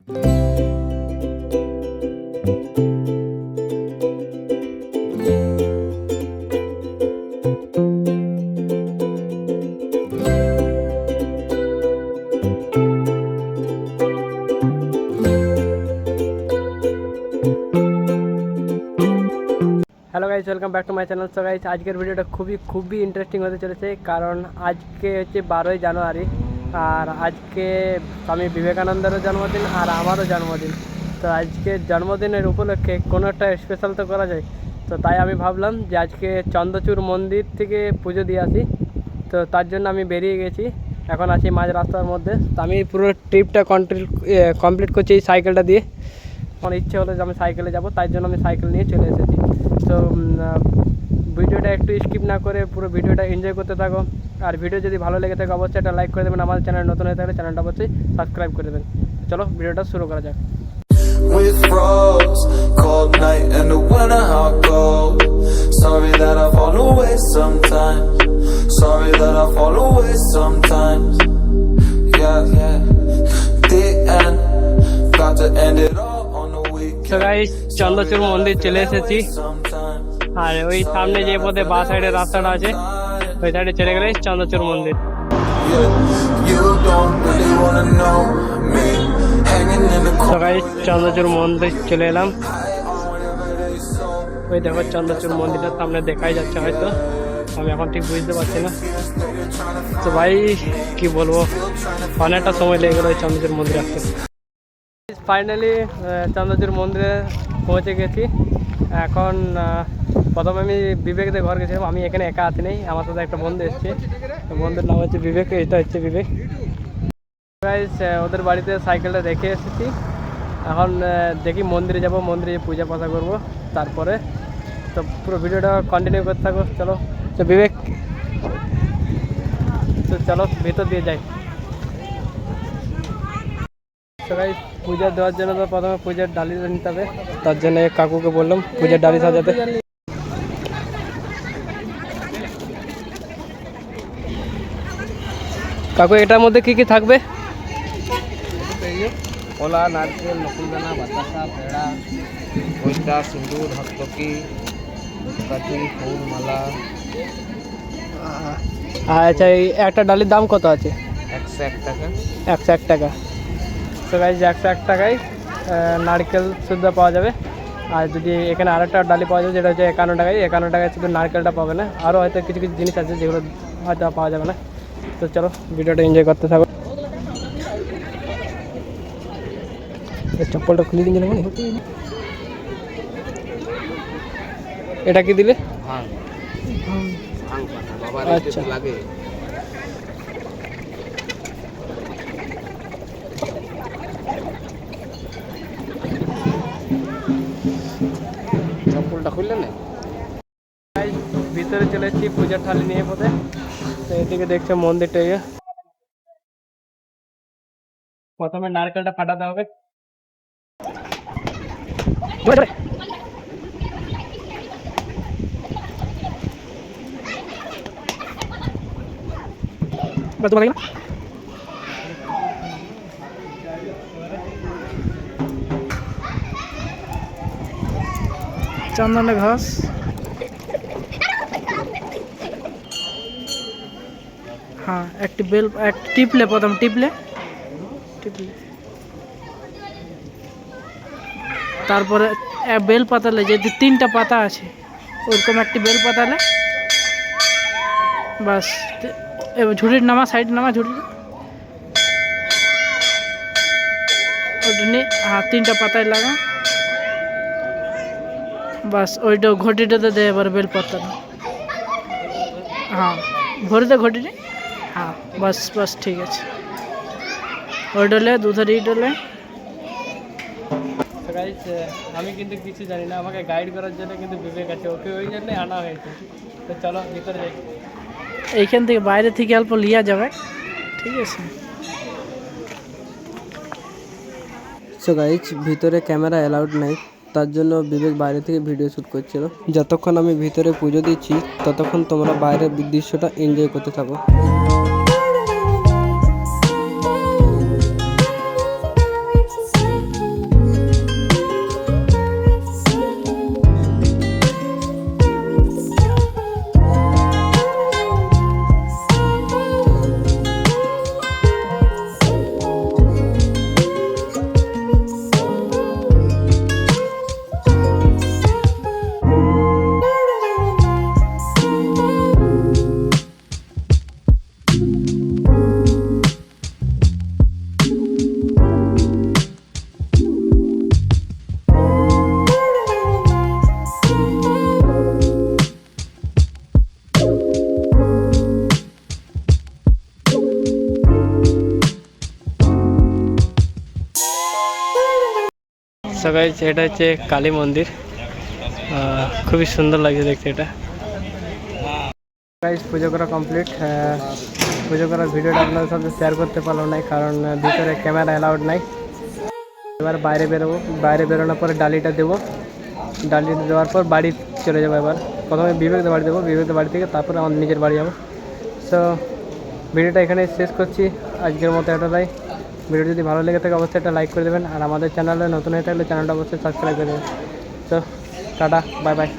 Hello guys, welcome back to my channel. So guys, আজকের ভিডিওটা খুবই ইন্টারেস্টিং হতে চলেছে, কারণ আজকে হচ্ছে 12ই জানুয়ারি। আর আজকে স্বামী বিবেকানন্দেরও জন্মদিন আর আমারও জন্মদিন। তো আজকে জন্মদিনের উপলক্ষে কোনো একটা স্পেশাল তো করা যায়। তো তাই আমি ভাবলাম যে আজকে চন্দ্রচূড় মন্দির থেকে পুজো দিয়ে আসি। তো তার জন্য আমি বেরিয়ে গেছি, এখন আছি মাঝ রাস্তার মধ্যে। তো আমি পুরো ট্রিপটা কমপ্লিট করছি এই সাইকেলটা দিয়ে। আমার ইচ্ছে হলো যে আমি সাইকেলে যাব, তাই জন্য আমি সাইকেল নিয়ে চলে এসেছি। তো ভিডিওটা একটু স্কিপ না করে পুরো ভিডিওটা এনজয় করতে থাকো। আর ভিডিও যদি ভালো লেগে থাকে অবশ্যই একটা লাইক করে দেবেন। আমাদের চ্যানেল নতুন হয়ে থাকলে চ্যানেলটা অবশ্যই সাবস্ক্রাইব করে দেবেন। চলো ভিডিওটা শুরু করা যাক। With froze, cold night and the winter hot cold. Sorry that I fall away sometimes. Sorry that I fall away sometimes. Yeah, the end. Got to end it all on the weekend. So guys, Chandrachur মন্দির চলে এসেছি। আর ওই সামনে যে পথে বাঁ সাইডের রাস্তাটা আছে ওই সাইডে চলে গেলে চন্দ্রচূড় মন্দির। So guys, চন্দ্রচূড় মন্দির চলে এলাম। ওই দেখো চন্দ্রচূড় মন্দিরটার সামনে দেখাই যাচ্ছে, হয়তো আমি এখন ঠিক বুঝতে পারছি না। তো ভাই কি বলবো, অনেকটা সময় লেগে গেলো ওই চন্দ্রচূড় মন্দির আসতে। ফাইনালি চন্দ্রচূড় মন্দিরে পৌঁছে গেছি। এখন প্রথমে আমি বিবেকদের ঘর গেছিলাম। আমি এখানে একা আছি নেই, আমার সাথে একটা বন্ধু এসছে। বন্ধুর নাম হচ্ছে বিবেক, এটা হচ্ছে বিবেক। ওদের বাড়িতে সাইকেলটা রেখে এসেছি। এখন দেখি মন্দিরে যাব, মন্দিরে পূজা পাঠা করবো তারপরে। তো পুরো ভিডিওটা কন্টিনিউ করতে থাকো। চলো তো বিবেক, তো চলো ভেতর দিয়ে যাই। সবাই পূজা দেওয়ার জন্য তো প্রথমে পূজার ডালি নিতে হবে, তার জন্য কাকুকে বললাম পূজার ডালি সাজাতে। কাকু, এটার মধ্যে কি কি থাকবে? কলা, নারকেল, নকুলদানা, বাতাসা, পেড়া, পয়সা, সিঁদুর, হস্তকি, কাঠি, ফুল, মালা। আচ্ছা, এই একটা ডালির দাম কত আছে? 101 টাকা। 101 টাকা। তো গাইজ 101 টাকায় নারকেল শুদ্ধ পাওয়া যাবে। আর যদি এখানে আরেকটা ডালি পাওয়া যাবে যেটা হচ্ছে 51 টাকায়। 51 টাকায় শুধু নারকেলটা পাবে না, আরও হয়তো কিছু কিছু জিনিস আছে যেগুলো হয়তো পাওয়া যাবে না। তো চলো ভিডিওটা এনজয় করতে থাকো। চপ্পলটা খুলে দিন। এটা কি দিলে? আচ্ছা, লাগে চপ্পলটা খুললে না। ভিতরে চলে এসেছি পূজার থালি নিয়ে পথে। তো এদিকে দেখছো মন্দিরটা। প্রথমে নারকেলটা ফাটাতে হবে। চন্দনের ঘাস, হ্যাঁ একটি বেল, এক টিপলে, প্রথম টিপলে তারপরে বেল পাতালে, যেহেতু 3টা পাতা আছে ওরকম একটি বেল পাতালে বাস। এবার ঝুড়ির নামা, সাইড নামা ঝুড়ির ওটা নিয়ে, হ্যাঁ 3টা পাতায় লাগা বাস। ওইটা ঘটিটাতে দেয় এবার বেল পাতাটা, হ্যাঁ ভরে দে ঘটিটা, হ্যাঁ বাস বাস ঠিক আছে। ওই ডলে দুধের ই ডলে। আমি কিন্তু কিছু জানি না, আমাকে গাইড করার জন্য কিন্তু বিবেক আছে, ওকে ওই জন্যে আনা হয়েছে। তো চলো ভিতরে যাই। এইখান থেকে বাইরে থেকে অল্প লিয়া যাবে, ঠিক আছে। সো গাইজ, ভিতরে ক্যামেরা অ্যালাউড নাই, তার জন্য বিবেক বাইরে থেকে ভিডিও শ্যুট করছিল। যতক্ষণ আমি ভিতরে পুজো দিচ্ছি ততক্ষণ তোমরা বাইরের দৃশ্যটা এনজয় করতে থাকো। সো গাইস এটা হচ্ছে কালী মন্দির, খুবই সুন্দর লাগছে দেখতে এটা। গাইস পুজো করা কমপ্লিট। পুজো করার ভিডিওটা আপনাদের সাথে শেয়ার করতে পারলাম না, কারণ ভিতরে ক্যামেরা অ্যালাউড নাই। এবার বাইরে বেরোবো, বাইরে বেরোনোর পরে ডালিটা দেবো, ডালিটা দেওয়ার পর বাড়ি চলে যাবো। এবার প্রথমে বিবেকদের বাড়ি দেবো, বিবেকদের বাড়ি থেকে তারপরে আমার নিজের বাড়ি যাবো। সো ভিডিওটা এখানে শেষ করছি, আজকের মতো এতটাই। ভিডিও যদি ভালো লেগে থাকে অবশ্যই একটা লাইক করে দেবেন, আর আমাদের চ্যানেলে নতুন হয়ে থাকলে চ্যানেলটা অবশ্যই সাবস্ক্রাইব করে দেবেন। তো টাটা, বাই বাই।